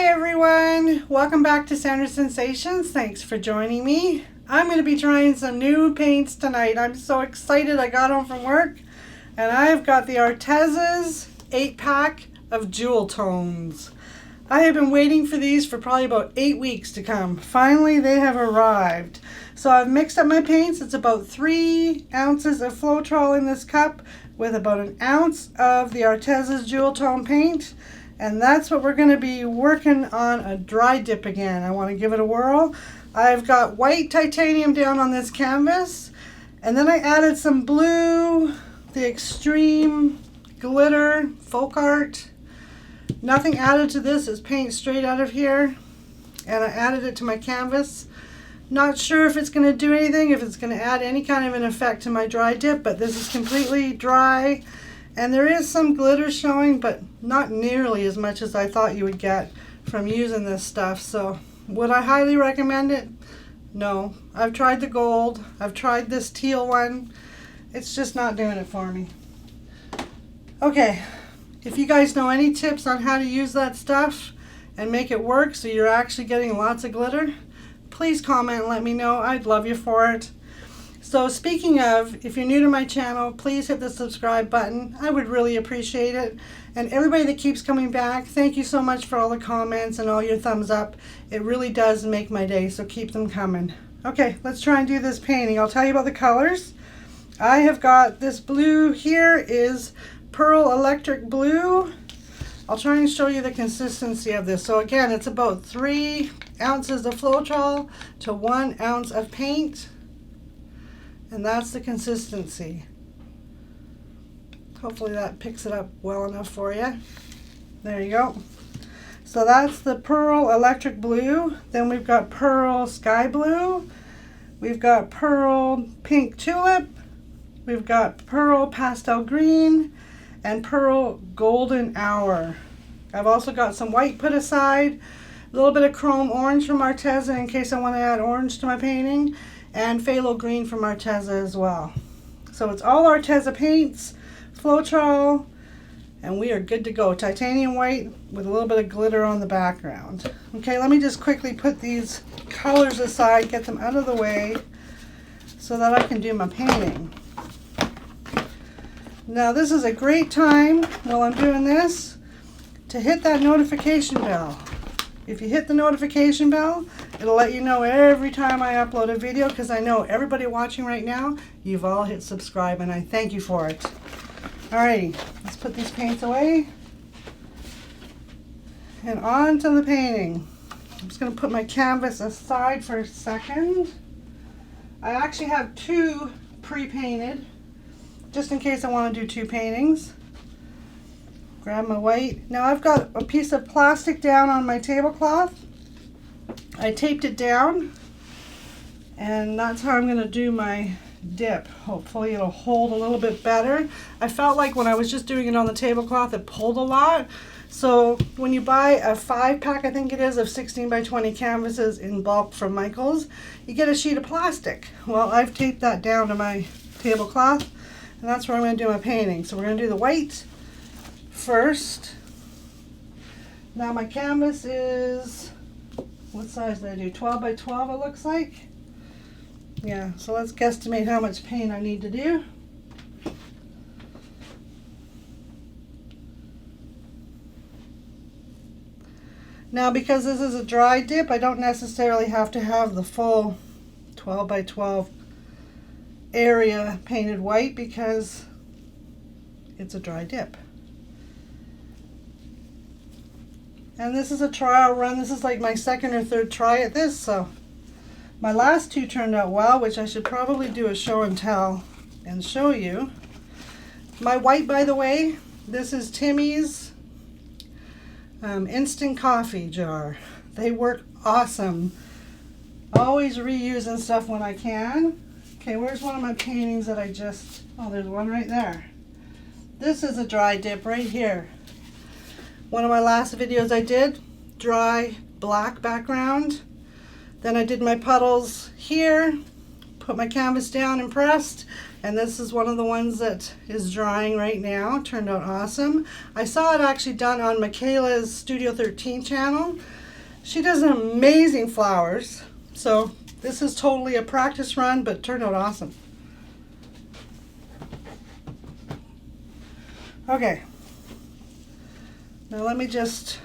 Hi everyone, welcome back to Sandra Sensations. Thanks for joining me. I'm going to be trying some new paints tonight. I'm so excited. I got home from work and I've got the Arteza's 8-pack of Jewel Tones. I have been waiting for these for probably about 8 weeks to come. Finally they have arrived. So I've mixed up my paints. It's about 3 ounces of Floetrol in this cup with about an ounce of the Arteza's Jewel Tone paint. And that's what we're going to be working on, a dry dip again. I want to give it a whirl. I've got white titanium down on this canvas. And then I added some blue, the extreme glitter, folk art. Nothing added to this, it's paint straight out of here. And I added it to my canvas. Not sure if it's going to do anything, if it's going to add any kind of an effect to my dry dip, but this is completely dry. And there is some glitter showing, but not nearly as much as I thought you would get from using this stuff. So would I highly recommend it? No. I've tried the gold. I've tried this teal one. It's just not doing it for me. Okay, if you guys know any tips on how to use that stuff and make it work so you're actually getting lots of glitter, please comment and let me know. I'd love you for it. So speaking of, if you're new to my channel, please hit the subscribe button. I would really appreciate it. And everybody that keeps coming back, thank you so much for all the comments and all your thumbs up. It really does make my day, so keep them coming. Okay, let's try and do this painting. I'll tell you about the colors. I have got this blue here is Pearl Electric Blue. I'll try and show you the consistency of this. So again, it's about 3 ounces of Floetrol to 1 ounce of paint. And that's the consistency. Hopefully that picks it up well enough for you. There you go. So that's the Pearl Electric Blue. Then we've got Pearl Sky Blue. We've got Pearl Pink Tulip. We've got Pearl Pastel Green and Pearl Golden Hour. I've also got some white put aside. A little bit of Chrome Orange from Arteza in case I want to add orange to my painting. And Phthalo Green from Arteza as well. So it's all Arteza paints, Floetrol, and we are good to go. Titanium white with a little bit of glitter on the background. Okay, let me just quickly put these colors aside, get them out of the way so that I can do my painting. Now this is a great time while I'm doing this to hit that notification bell. If you hit the notification bell, it'll let you know every time I upload a video, because I know everybody watching right now, you've all hit subscribe and I thank you for it. Alrighty, let's put these paints away. And on to the painting. I'm just going to put my canvas aside for a second. I actually have 2 pre-painted, just in case I want to do 2 paintings. Grab my white. Now I've got a piece of plastic down on my tablecloth. I taped it down and that's how I'm going to do my dip. Hopefully it'll hold a little bit better. I felt like when I was just doing it on the tablecloth it pulled a lot. So when you buy a 5-pack, I think it is, of 16 by 20 canvases in bulk from Michael's, you get a sheet of plastic. Well, I've taped that down to my tablecloth and that's where I'm going to do my painting. So we're going to do the white first. Now my canvas is, what size did I do? 12 by 12 it looks like. Yeah, so let's guesstimate how much paint I need to do. Now because this is a dry dip, I don't necessarily have to have the full 12 by 12 area painted white because it's a dry dip. And this is a trial run. This is like my 2nd or 3rd try at this, so my last 2 turned out well, which I should probably do a show and tell and show you. My white, by the way, this is Timmy's instant coffee jar. They work awesome. Always reusing stuff when I can. Okay, where's one of my paintings that I just, oh, there's one right there. This is a dry dip right here. One of my last videos I did, dry black background. Then I did my puddles here, put my canvas down and pressed, And this is one of the ones that is drying right now. Turned out awesome. I saw it actually done on Michaela's Studio 13 channel. She does amazing flowers. So this is totally a practice run, but turned out awesome. Okay. Now let me just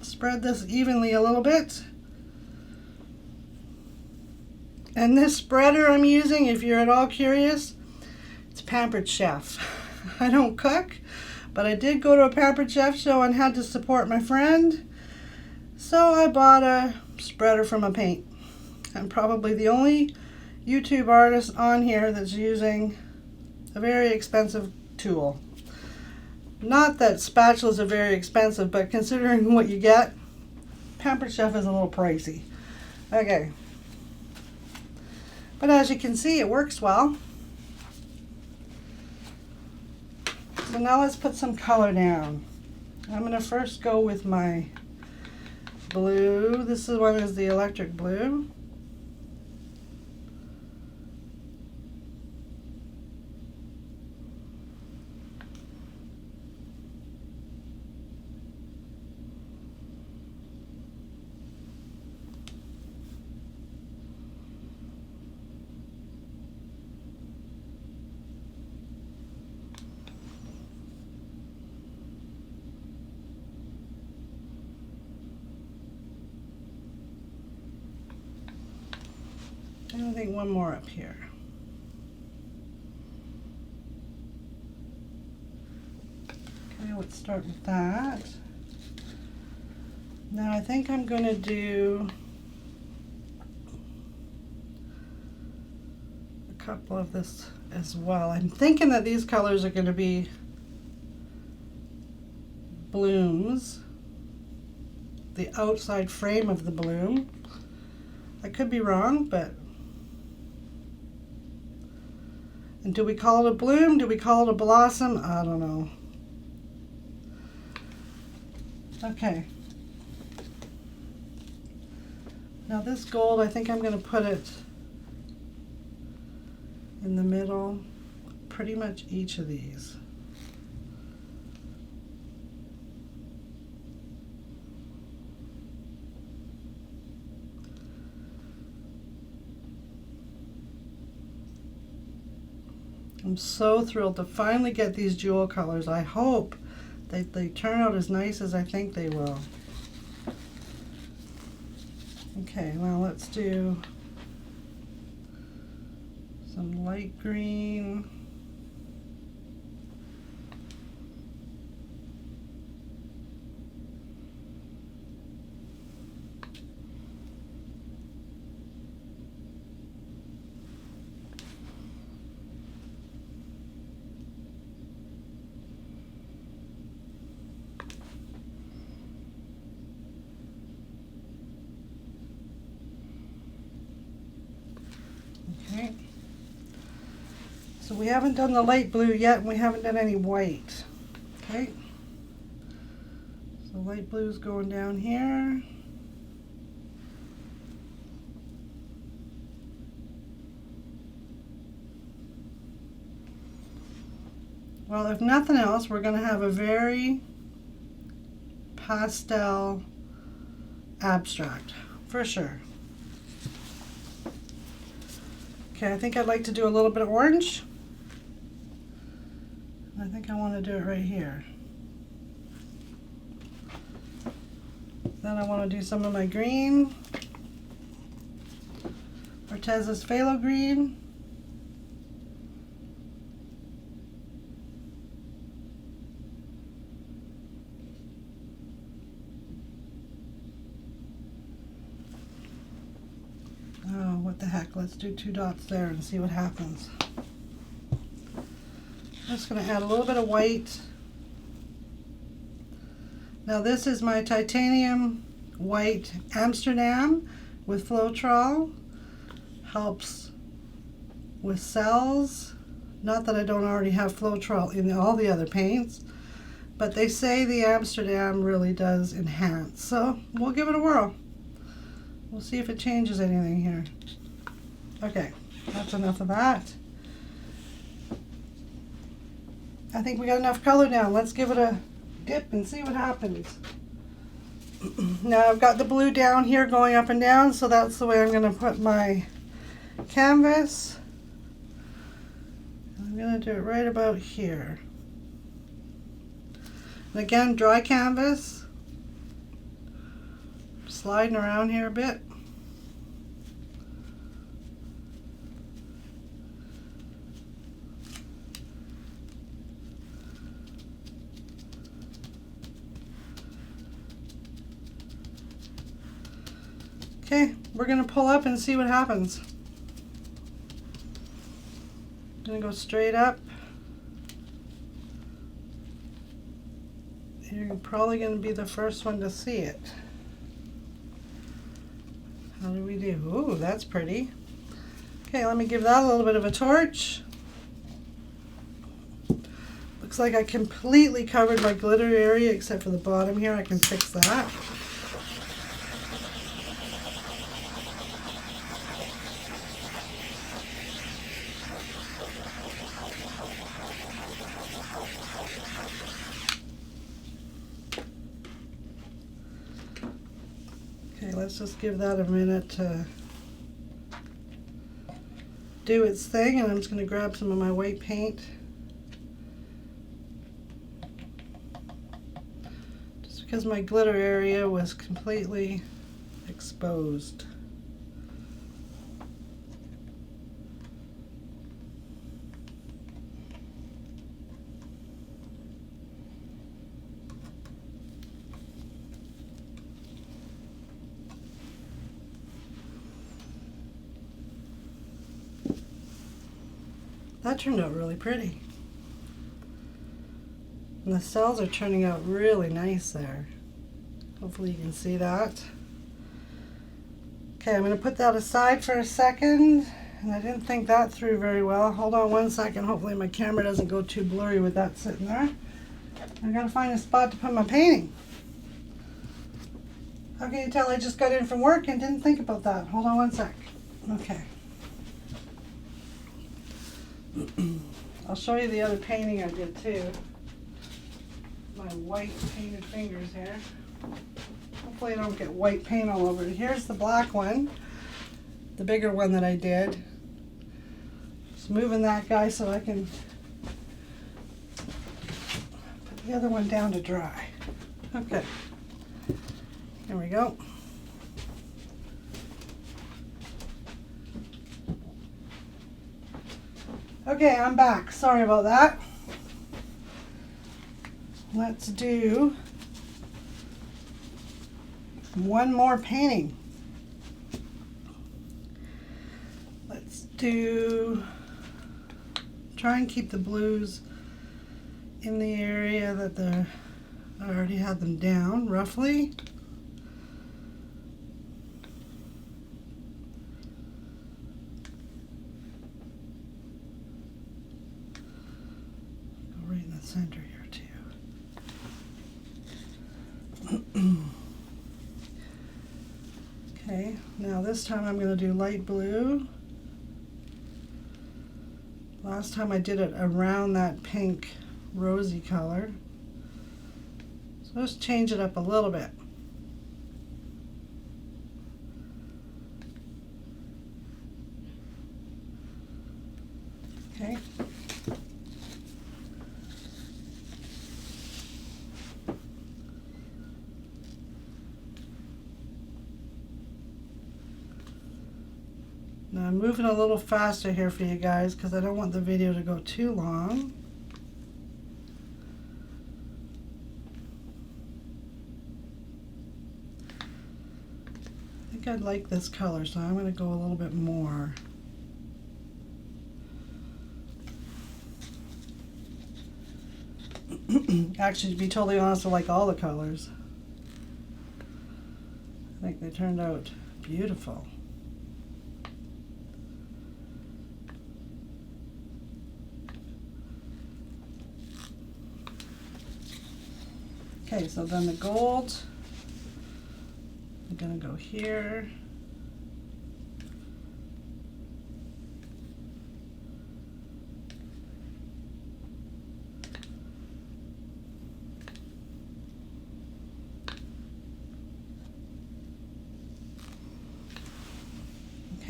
spread this evenly a little bit. And this spreader I'm using, if you're at all curious, it's Pampered Chef. I don't cook, but I did go to a Pampered Chef show and had to support my friend. So I bought a spreader from a paint. I'm probably the only YouTube artist on here that's using a very expensive tool. Not that spatulas are very expensive, but considering what you get, Pampered Chef is a little pricey. Okay. But as you can see, it works well. So now let's put some color down. I'm going to first go with my blue. This one is the electric blue. And I think one more up here. Okay, let's start with that. Now I think I'm going to do a couple of this as well. I'm thinking that these colors are going to be blooms, the outside frame of the bloom. I could be wrong, but... And do we call it a bloom? Do we call it a blossom? I don't know. Okay. Now this gold, I think I'm going to put it in the middle, pretty much each of these. I'm so thrilled to finally get these jewel colors. I hope that they turn out as nice as I think they will. Okay, well, let's do some light green. Okay, so we haven't done the light blue yet, and we haven't done any white. Okay, so light blue is going down here. Well, if nothing else, we're going to have a very pastel abstract, for sure. Okay, I think I'd like to do a little bit of orange. I think I want to do it right here. Then I want to do some of my green. Arteza's phthalo green. Oh, what the heck, let's do 2 dots there and see what happens. I'm just going to add a little bit of white. Now this is my titanium white Amsterdam with Floetrol. Helps with cells. Not that I don't already have Floetrol in all the other paints, but they say the Amsterdam really does enhance. So we'll give it a whirl. We'll see if it changes anything here. Okay, that's enough of that. I think we got enough color now. Let's give it a dip and see what happens. Now I've got the blue down here going up and down, so that's the way I'm going to put my canvas. I'm going to do it right about here. And again, dry canvas. Sliding around here a bit. Okay, we're going to pull up and see what happens. I'm going to go straight up. You're probably going to be the first one to see it. How do we do? Ooh, that's pretty. Okay, let me give that a little bit of a torch. Looks like I completely covered my glitter area except for the bottom here. I can fix that. Okay, let's just give that a minute to do its thing, and I'm just going to grab some of my white paint. Just because my glitter area was completely exposed. That turned out really pretty. And the cells are turning out really nice there. Hopefully you can see that. Okay, I'm going to put that aside for a second. And I didn't think that through very well. Hold on one second. Hopefully my camera doesn't go too blurry with that sitting there. I've got to find a spot to put my painting. How can you tell I just got in from work and didn't think about that? Hold on one sec. Okay. I'll show you the other painting I did too. My white painted fingers here. Hopefully I don't get white paint all over it. Here's the black one, the bigger one that I did. Just moving that guy so I can put the other one down to dry. Okay, here we go. Okay, I'm back. Sorry about that. Let's do one more painting. Let's try and keep the blues in the area that I already had them down roughly. Right in the center here too. Okay, now this time I'm going to do light blue. Last time I did it around that pink rosy color. So just change it up a little bit. Okay. Now I'm moving a little faster here for you guys because I don't want the video to go too long. I think I'd like this color, so I'm going to go a little bit more. Actually, to be totally honest, I like all the colors. I think they turned out beautiful. Okay, so then the gold, I'm going to go here.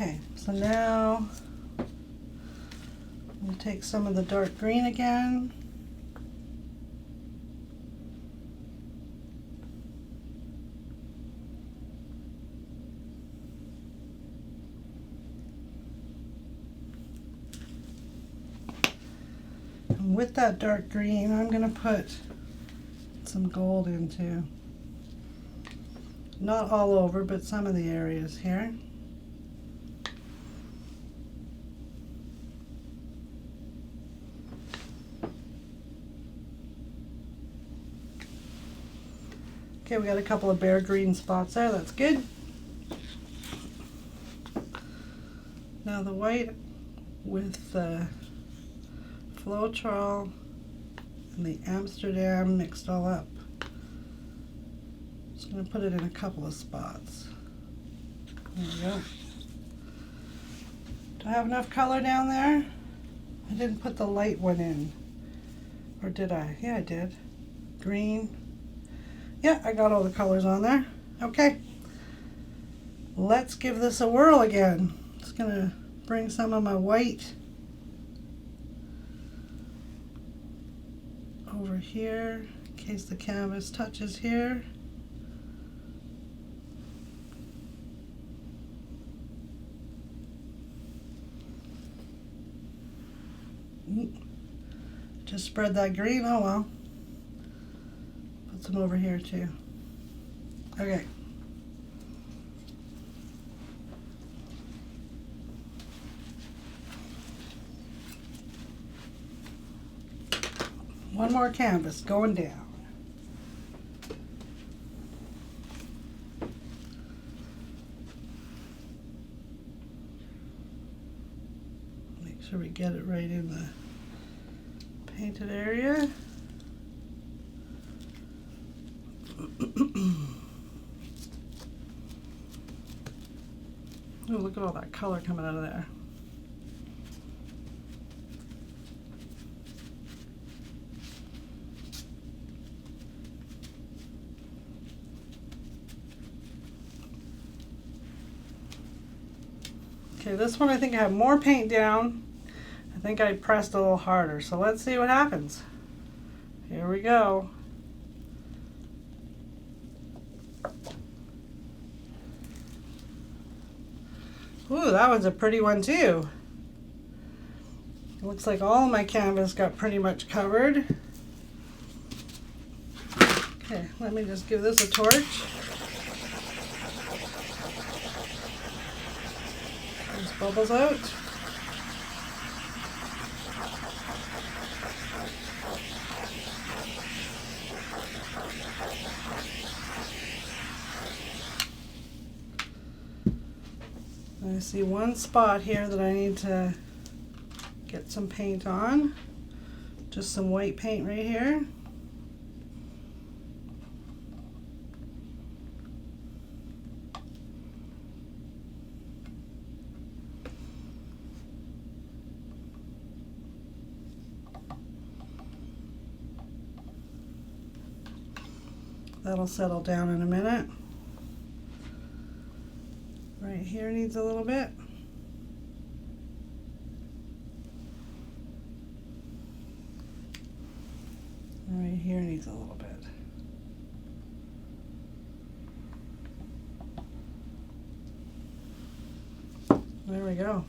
Okay, so now I'm going to take some of the dark green again. And with that dark green, I'm going to put some gold into. Not all over, but some of the areas here. Okay, we got a couple of bare green spots there, that's good. Now the white with the Floetrol and the Amsterdam mixed all up. Just going to put it in a couple of spots. There we go. Do I have enough color down there? I didn't put the light one in. Or did I? Yeah, I did. Green. Yeah, I got all the colors on there. Okay. Let's give this a whirl again. Just going to bring some of my white over here in case the canvas touches here. Just spread that green, oh well. Put some over here too. Okay. One more canvas going down. Make sure we get it right in the painted area. Oh, look at all that color coming out of there. Okay, this one I think I have more paint down. I think I pressed a little harder, so let's see what happens. Here we go. Ooh, that one's a pretty one too. It looks like all my canvas got pretty much covered. Okay, let me just give this a torch. These bubbles out. I see one spot here that I need to get some paint on. Just some white paint right here. That'll settle down in a minute. Right here needs a little bit. Right here needs a little bit. There we go.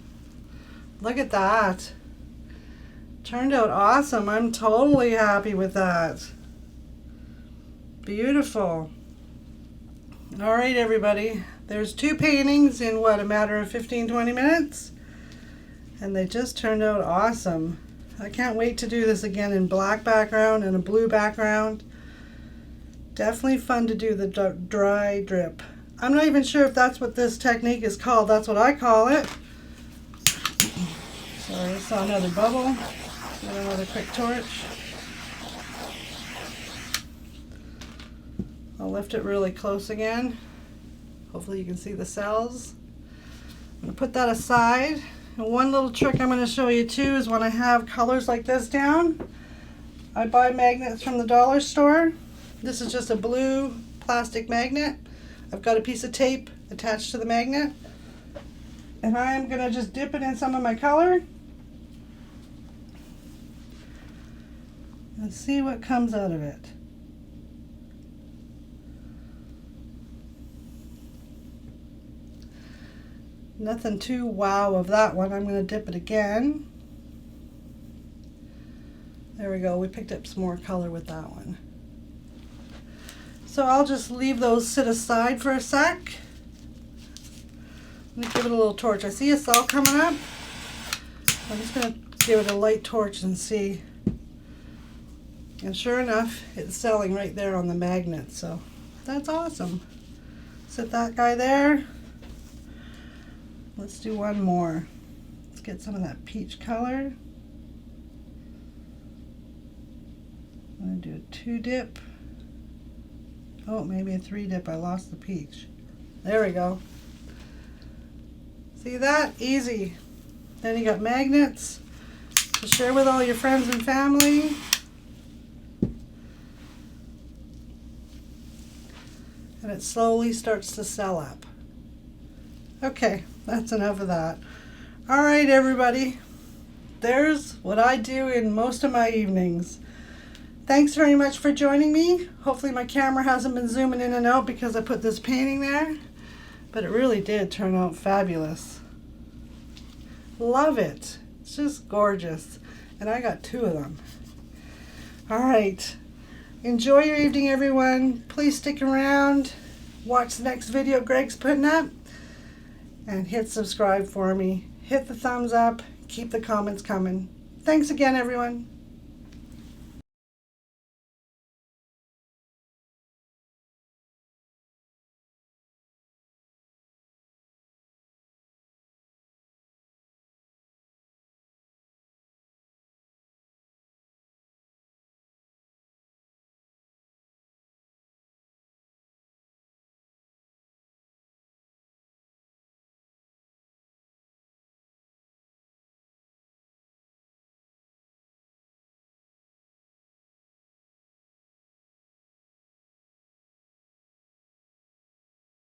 Look at that. Turned out awesome. I'm totally happy with that. Beautiful. All right, everybody. There's two paintings in what, a matter of 15-20 minutes? And they just turned out awesome. I can't wait to do this again in black background and a blue background. Definitely fun to do the dry drip. I'm not even sure if that's what this technique is called. That's what I call it. Sorry, I saw another bubble. Get another quick torch. I'll lift it really close again. Hopefully you can see the cells. I'm going to put that aside. And one little trick I'm going to show you too is when I have colors like this down, I buy magnets from the dollar store. This is just a blue plastic magnet. I've got a piece of tape attached to the magnet. And I'm going to just dip it in some of my color. And see what comes out of it. Nothing too wow of that one. I'm going to dip it again. There we go. We picked up some more color with that one. So I'll just leave those sit aside for a sec. Let me give it a little torch. I see a cell coming up. I'm just going to give it a light torch and see. And sure enough, it's selling right there on the magnet. So that's awesome. Set that guy there. Let's do one more. Let's get some of that peach color. I'm going to do a 2 dip. Oh, maybe a 3 dip. I lost the peach. There we go. See that? Easy. Then you got magnets to share with all your friends and family. And it slowly starts to sell up. Okay, that's enough of that. All right, everybody. There's what I do in most of my evenings. Thanks very much for joining me. Hopefully my camera hasn't been zooming in and out because I put this painting there. But it really did turn out fabulous. Love it. It's just gorgeous. And I got 2 of them. All right. Enjoy your evening, everyone. Please stick around. Watch the next video Greg's putting up. And hit subscribe for me. Hit the thumbs up. Keep the comments coming. Thanks again, everyone.